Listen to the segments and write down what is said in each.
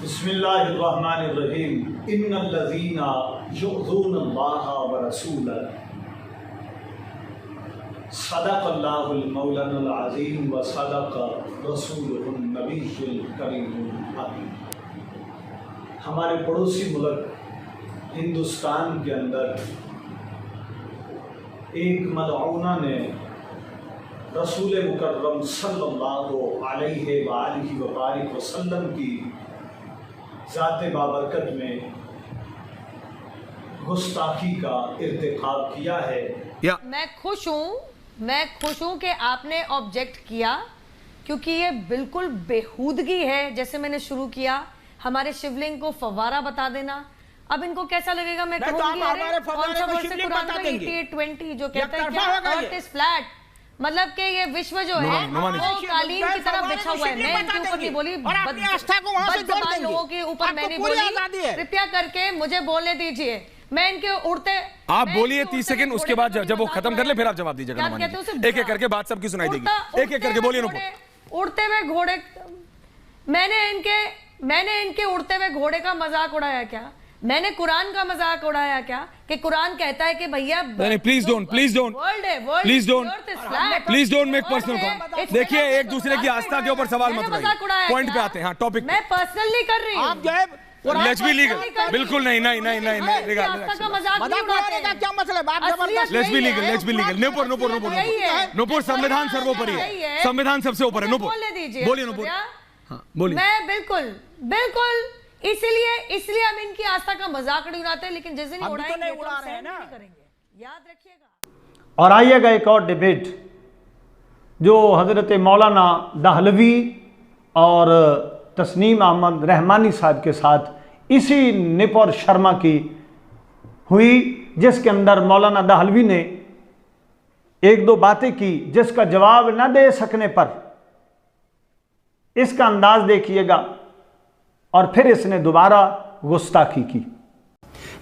बिस्मिल्लाहिर्रहमानिर्रहीम इन्नल्लज़ीना युज़ूनल्लाह व रसूलहू सदक़ल्लाहुल मौलानुल अज़ीम व सदक़ रसूलुहुन नबियुल करीमुल अमीन। हमारे पड़ोसी मुल्क हिंदुस्तान के अंदर एक मलऊना ने रसूल मुकर्रम सल्लल्लाहु अलैहि वसल्लम की ज़ात बाबरकत में गुस्ताखी का इर्तिकाब किया है। मैं खुश हूँ कि आपने ऑब्जेक्ट किया, क्योंकि ये बिल्कुल बेहूदगी है। जैसे मैंने शुरू किया हमारे शिवलिंग को फव्वारा बता देना, अब इनको कैसा लगेगा मैं कहूंगी अरे कौन सा वर्ष कुरान का 88:20 जो कहता है क्या अर्थ इज फ्लैट, मतलब कि ये विश्व जो है वो कालीन की तरह बिछा हुआ है। मैं इनके ऊपर नहीं बोली, बदजबान लोगों के ऊपर मैंने बोली, कृपया करके मुझे बोलने दीजिए। मैं इनके उड़ते आप बोलिए 30 सेकंड, उसके बाद जब वो खत्म कर ले फिर आप जवाब दीजिएगा। एक एक करके बात सबकी सुनाई देगी, एक एक करके बोलिए। उड़ते हुए घोड़े, मैंने इनके उड़ते हुए घोड़े का मजाक उड़ाया क्या? मैंने कुरान का मजाक उड़ाया क्या कि कुरान कहता है कि भैया प्लीज डोंट मेक पर्सनल। देखिए एक दूसरे की आस्था के ऊपर सवाल मत करिए, पॉइंट पे आते हैं। हाँ, टॉपिक मैं पर्सनल नहीं कर रही हूं, आप जो है लेट्स बी लीगल, बिल्कुल नहीं क्या मतलब? Let's be legal. नूपुर संविधान सर्वोपरि है, संविधान सबसे ऊपर है। नूपुर बोलिए, नूपुर बोलिए। मैं बिल्कुल इसलिए हम इनकी आस्था का मजाक नहीं उड़ाते, लेकिन जिस दिन उड़ा रहे हैं ना करेंगे, याद रखिएगा। और आइएगा एक और डिबेट जो हजरत मौलाना दहलवी और तस्नीम अहमद रहमानी साहब के साथ इसी निपुर शर्मा की हुई, जिसके अंदर मौलाना दहलवी ने एक दो बातें की जिसका जवाब न दे सकने पर इसका अंदाज देखिएगा, और फिर इसने दोबारा गुस्ताखी की।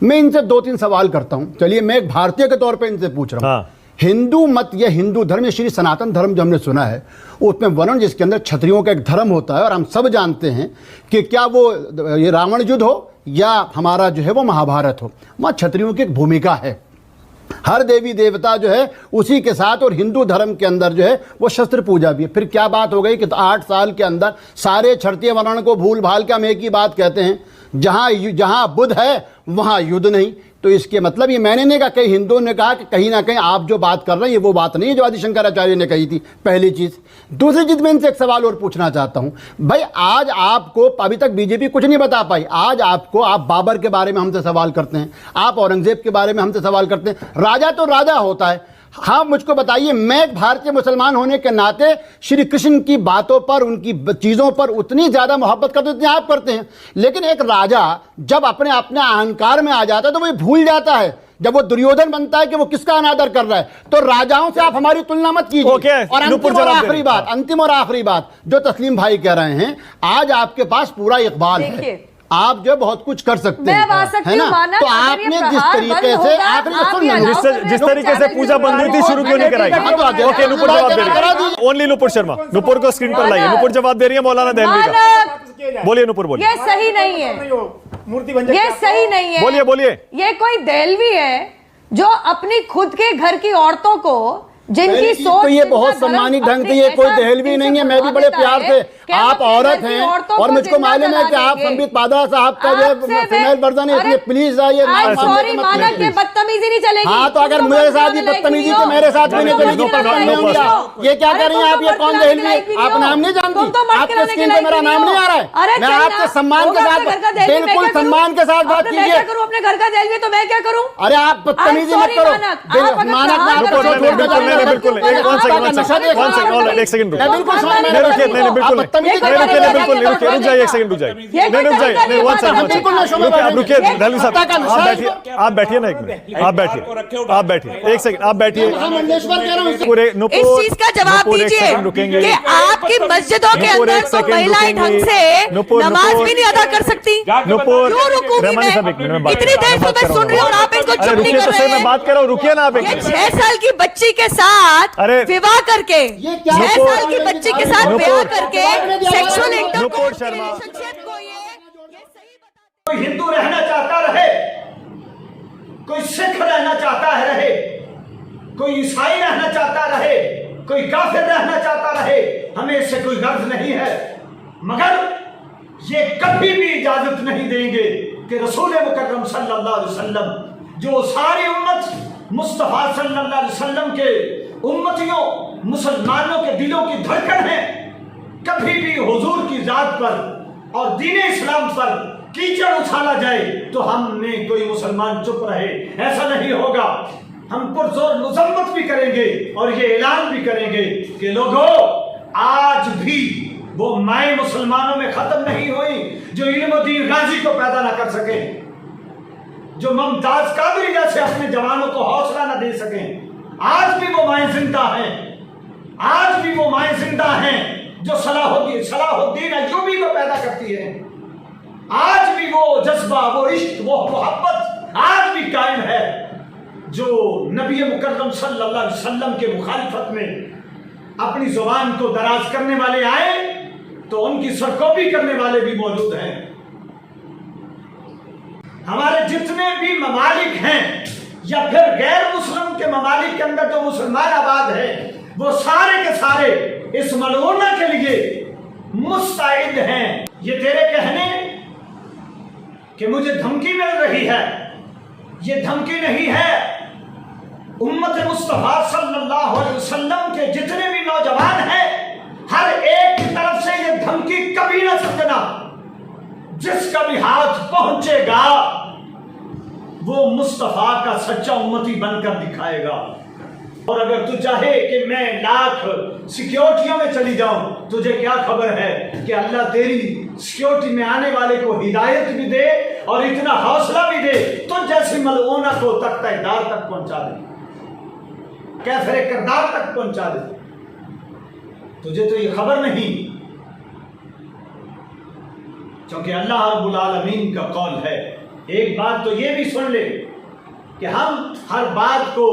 मैं इनसे 2-3 सवाल करता हूं। चलिए, मैं एक भारतीय के तौर पे इनसे पूछ रहा हूं। हिंदू मत या हिंदू धर्म या श्री सनातन धर्म जो हमने सुना है उसमें वर्णन, जिसके अंदर क्षत्रियों का एक धर्म होता है, और हम सब जानते हैं कि क्या वो ये रावण युद्ध हो या हमारा जो है वो महाभारत हो, वहाँ क्षत्रियों की एक भूमिका है। हर देवी देवता जो है उसी के साथ, और हिंदू धर्म के अंदर जो है वो शस्त्र पूजा भी है। फिर क्या बात हो गई कि 8 साल के अंदर सारे क्षत्रिय वर्ण को भूल भाल के हम एक ही बात कहते हैं, जहां बुद्ध है वहां युद्ध नहीं। तो इसके मतलब ये मैंने नहीं कहा, कई हिंदुओं ने कहा कि कहीं ना कहीं आप जो बात कर रहे हैं ये वो बात नहीं है जो आदि शंकराचार्य ने कही थी। पहली चीज। दूसरी चीज, मैं इनसे एक सवाल और पूछना चाहता हूं। भाई आज आपको अभी तक बीजेपी कुछ नहीं बता पाई। आज आपको, आप बाबर के बारे में हमसे सवाल करते हैं, आप औरंगजेब के बारे में हमसे सवाल करते हैं। राजा तो राजा होता है। हाँ, मुझको बताइए, मैं एक भारतीय मुसलमान होने के नाते श्री कृष्ण की बातों पर, उनकी चीज़ों पर उतनी ज़्यादा मोहब्बत करते जितनी आप करते हैं। लेकिन एक राजा जब अपने अहंकार में आ जाता है तो वो भूल जाता है, जब वो दुर्योधन बनता है कि वो किसका अनादर कर रहा है। तो राजाओं से आप हमारी तुलना मत कीजिए। और अंतिम और आखिरी बात जो तस्लीम भाई कह रहे हैं, आज आपके पास पूरा इकबाल है, आप जो बहुत कुछ कर सकते हैं, है ना? तो आपने जिस तरीके से जिस तरीके से पूजा बंद हुई थी, शुरू क्यों नहीं कराई? ओके, नूपुर जवाब दे रही है। ओनली नूपुर शर्मा, नूपुर को स्क्रीन पर लाइए। नूपुर जवाब दे रही है मौलाना दहलवी का। बोलिए नूपुर, बोलिए। ये सही नहीं है, ये सही नहीं है। बोलिए। ये कोई दहलवी है जो अपनी खुद के घर की औरतों को, जिनकी सोच, तो ये बहुत सम्मानित ढंग से, ये कोई दहलवी नहीं है। मैं भी बड़े प्यार से, आप औरत हैं और मुझको मालूम है कि आप संबित पादा साहब का जो फीमेल वर्जन है, इसलिए प्लीज ये बदतमीजी नहीं चलेगी। हाँ, तो अगर मेरे साथ ही बदतमीजी तो मेरे साथ भी नहीं चलेगी। ये क्या कर रही हैं आप? ये कौन दहलवी है? आप नाम नहीं जानती? आपके स्क्रीन पे मेरा नाम नहीं आ रहा है। मैं आपके सम्मान के साथ, बिल्कुल सम्मान के साथ बात कीजिए। अपने घर का दहलवी तो मैं क्या करूँ? अरे आप बदतमीजी मत करो। मानक बिल्कुल एक सेकंड रुक जाइए, एक सेकंड रुक जाइए, आप बैठिए ना, एक मिनट आप बैठिए, एक सेकंड आप बैठिए। इस चीज का जवाब दीजिए कि आपकी मस्जिदों के अंदर तो महिलाएं ढंग से नमाज भी नहीं अदा कर सकती। क्यों रुकूंगी मैं? इतनी देर से मैं सुन रही हूँ और आप इनको चुप नहीं कर रहे हैं। मैं बात कर रहा हूँ, रुकिए ना आप। 6 साल की बच्ची के साथ विवाह करके, 6 साल की बच्ची के साथ विवाह करके सेक्सुअल इंटरकोर्स को ये कोई हिंदू रहना चाहता रहे, कोई सिख रहना चाहता है रहे, कोई ईसाई रहना चाहता रहे, कोई काफिर रहना चाहता रहे, हमें इससे कोई गर्ज नहीं है। मगर ये कभी भी इजाजत नहीं देंगे कि रसूल मुकर्रम सल्लल्लाहु अलैहि वसल्लम, जो सारी उम्मत मुस्तफा सल्लल्लाहु अलैहि वसल्लम के उम्मतियों मुसलमानों के दिलों की धड़कन है, कभी भी हुजूर की जात पर और दीन इस्लाम पर कीचड़ उछाला जाए तो हमने कोई मुसलमान चुप रहे, ऐसा नहीं होगा। हम पुरजोर मुजम्मत भी करेंगे और ये ऐलान भी करेंगे कि लोगों, आज भी वो माए मुसलमानों में खत्म नहीं हुई जो इल्म दीन गाजी को पैदा ना कर सके, जो मुमताज कादरी जैसे अपने जवानों को हौसला ना दे सके। आज भी वो माए जिंदा हैं, आज भी वो माए जिंदा हैं जो सलाहुद्दीन अय्यूबी को पैदा करती है। आज भी वो जज्बा, वो इश्क, वो मोहब्बत आज भी कायम है जो नबी मुकर्रम सल्लल्लाहु अलैहि वसल्लम के मुखालिफत में अपनी जुबान को दराज करने वाले आए तो उनकी सरकोबी करने वाले भी मौजूद हैं। हमारे जितने भी ममालिक हैं या फिर गैर मुस्लिम के ममालिक के अंदर जो मुसलमान आबाद है, वो सारे के सारे इस मलूना के लिए मुस्तैद हैं। ये तेरे कहने कि मुझे धमकी मिल रही है, ये धमकी नहीं है। उम्मत मुस्तफा सल्लल्लाहु अलैहि वसल्लम के जितने भी नौजवान हैं, हर एक की तरफ से ये धमकी कभी ना समझना। जिसका भी हाथ पहुंचेगा वो मुस्तफा का सच्चा उम्मती बनकर दिखाएगा। और अगर तू चाहे कि मैं लाख सिक्योरिटियों में चली जाऊं, तुझे क्या खबर है कि अल्लाह तेरी सिक्योरिटी में आने वाले को हिदायत भी दे और इतना हौसला भी दे तो जैसी मलऊना को तख्ता-ए-दार तक पहुंचा दे, कैफरे किरदार तक पहुंचा दे। तुझे तो ये खबर नहीं, क्योंकि अल्लाह रब्बुल आलमीन का कौल है। एक बात तो ये भी सुन ले कि हम हर बात को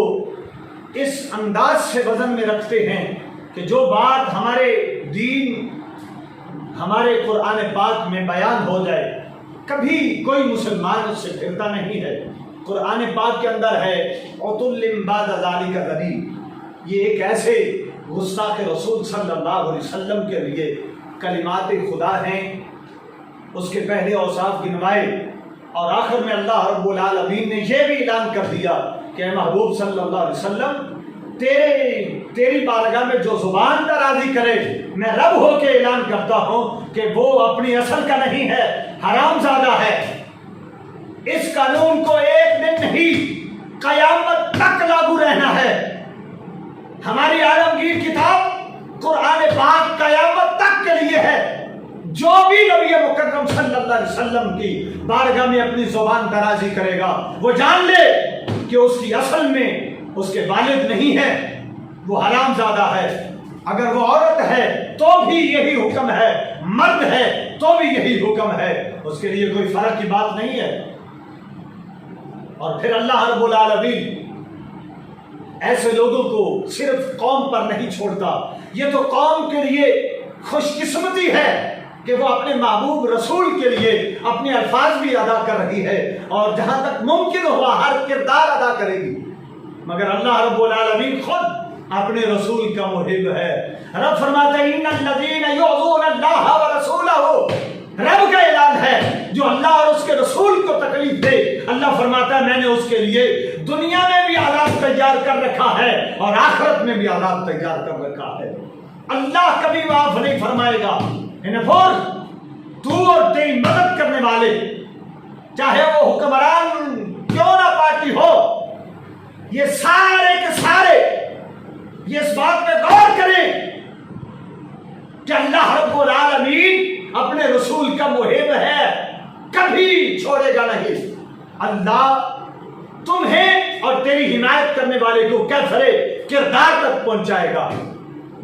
इस अंदाज से वजन में रखते हैं कि जो बात हमारे दीन, हमारे कुरान पाक में बयान हो जाए, कभी कोई मुसलमान उससे फिरता नहीं है। कुरान पाक के अंदर है उतुल्लिम बाद ज़ालिका ज़नीब। ये एक ऐसे गुस्ताख़ रसूल सल्लल्लाहु अलैहि वसल्लम के लिए कलिमात खुदा हैं, उसके पहले औसाफ गिनवाए और आखिर में अल्लाह रब्बुल आलमीन ने यह भी ऐलान कर दिया कि महबूब सल्लल्लाहु अलैहि वसल्लम, तेरी बारगाह में जो जुबान दराजी करे, मैं रब होके ऐलान करता हूं कि वो अपनी असल का नहीं है, हरामजादा है। इस कानून को एक दिन नहीं, कयामत तक लागू रहना है। हमारी आलमगीर किताब कुरान पाक कयामत तक के लिए है। जो भी नबी मुकर्रम सल्लल्लाहु अलैहि वसल्लम की बारगाह में अपनी जुबान दराजी करेगा, वो जान ले कि उसकी असल में उसके वालिद नहीं है, वो हरामजादा है। अगर वो औरत है तो भी यही हुक्म है, मर्द है तो भी यही हुक्म है, उसके लिए कोई फर्क की बात नहीं है। और फिर अल्लाह रब्बुल आलमीन ऐसे लोगों को सिर्फ कौम पर नहीं छोड़ता। ये तो कौम के लिए खुशकिस्मती है कि वो अपने महबूब रसूल के लिए अपने अल्फाज भी अदा कर रही है और जहां तक मुमकिन हुआ हर किरदार अदा करेगी। मगर अल्लाह रब्बुल आलमीन खुद अपने रसूल का मुहिब है। रब फरमाते हैं इन्नल्लज़ीना युअज़ूनल्लाह व रसूलहु, रब का ऐलान है जो अल्लाह और उसके रसूल को तकलीफ दे, अल्लाह फरमाता है मैंने उसके लिए दुनिया में भी आदाब तैयार कर रखा है और आखिरत में भी आदाब तैयार कर रखा है। अल्लाह कभी माफ नहीं फरमाएगा। तू और तेरी मदद करने वाले, चाहे वो हुक्मरान क्यों ना पार्टी हो, ये सारे के सारे ये इस बात पे गौर करें कि अल्लाह रब्बुल आलमीन अपने रसूल का मुहिब है, कभी छोड़ेगा नहीं। अल्लाह तुम्हें और तेरी हिमायत करने वाले को कैफरे किरदार तक पहुंचाएगा।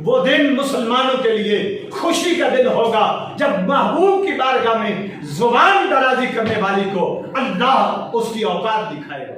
वो दिन मुसलमानों के लिए खुशी का दिन होगा जब महबूब की बारगाह में जुबान दराजी करने वाली को अल्लाह उसकी औकात दिखाएगा।